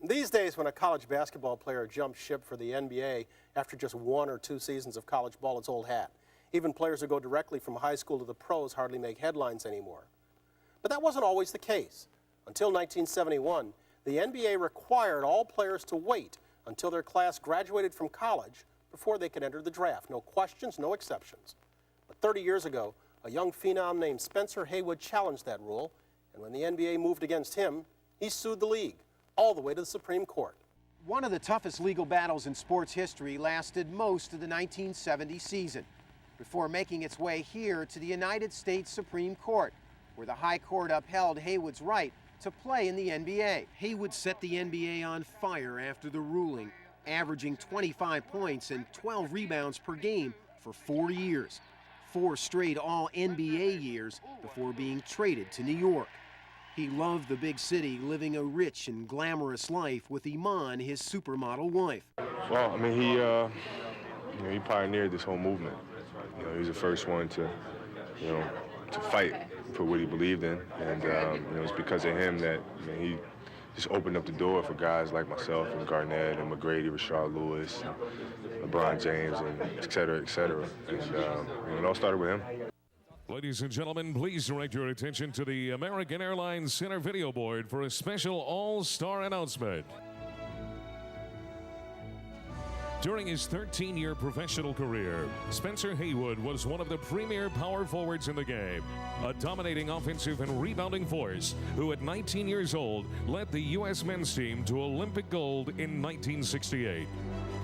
These days, when a college basketball player jumps ship for the NBA after just 1 or 2 seasons of college ball, it's old hat. Even players who go directly from high school to the pros hardly make headlines anymore. But that wasn't always the case. Until 1971, the NBA required all players to wait until their class graduated from college before they could enter the draft. No questions, no exceptions. But 30 years ago, a young phenom named Spencer Haywood challenged that rule, and when the NBA moved against him, he sued the league, all the way to the Supreme Court. One of the toughest legal battles in sports history lasted most of the 1970 season, before making its way here to the United States Supreme Court, where the High Court upheld Haywood's right to play in the NBA. Haywood set the NBA on fire after the ruling, averaging 25 points and 12 rebounds per game for 4 years. 4 straight all-NBA years before being traded to New York. He loved the big city, living a rich and glamorous life with Iman, his supermodel wife. Well, I mean, he pioneered this whole movement. He was the first one to, to fight for what he believed in, and it's because of him that he just opened up the door for guys like myself and Garnett and McGrady, Rashard Lewis, and LeBron James, and et cetera, et cetera. And it all started with him. Ladies and gentlemen, please direct your attention to the American Airlines Center video board for a special all-star announcement. During his 13-year professional career, Spencer Haywood was one of the premier power forwards in the game, a dominating offensive and rebounding force who at 19 years old led the U.S. men's team to Olympic gold in 1968.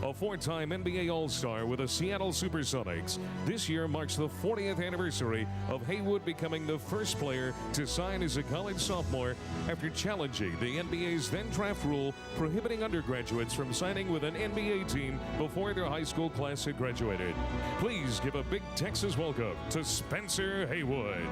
A 4-time NBA All-Star with the Seattle Supersonics, this year marks the 40th anniversary of Haywood becoming the first player to sign as a college sophomore after challenging the NBA's then draft rule prohibiting undergraduates from signing with an NBA team before their high school class had graduated. Please give a big Texas welcome to Spencer Haywood.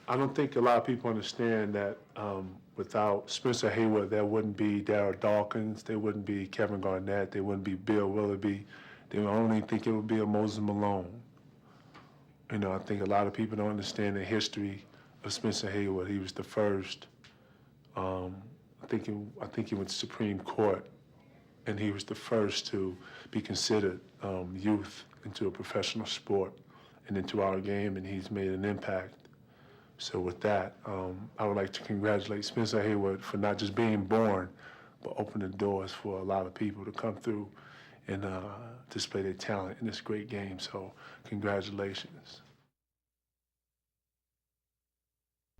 I don't think a lot of people understand that without Spencer Haywood, there wouldn't be Darryl Dawkins, there wouldn't be Kevin Garnett, there wouldn't be Bill Willoughby. They would only think it would be a Moses Malone. I think a lot of people don't understand the history of Spencer Haywood. He was the first. I think he went to Supreme Court, and he was the first to be considered youth into a professional sport and into our game, and he's made an impact. So with that, I would like to congratulate Spencer Haywood for not just being born, but opening the doors for a lot of people to come through and display their talent in this great game. So congratulations.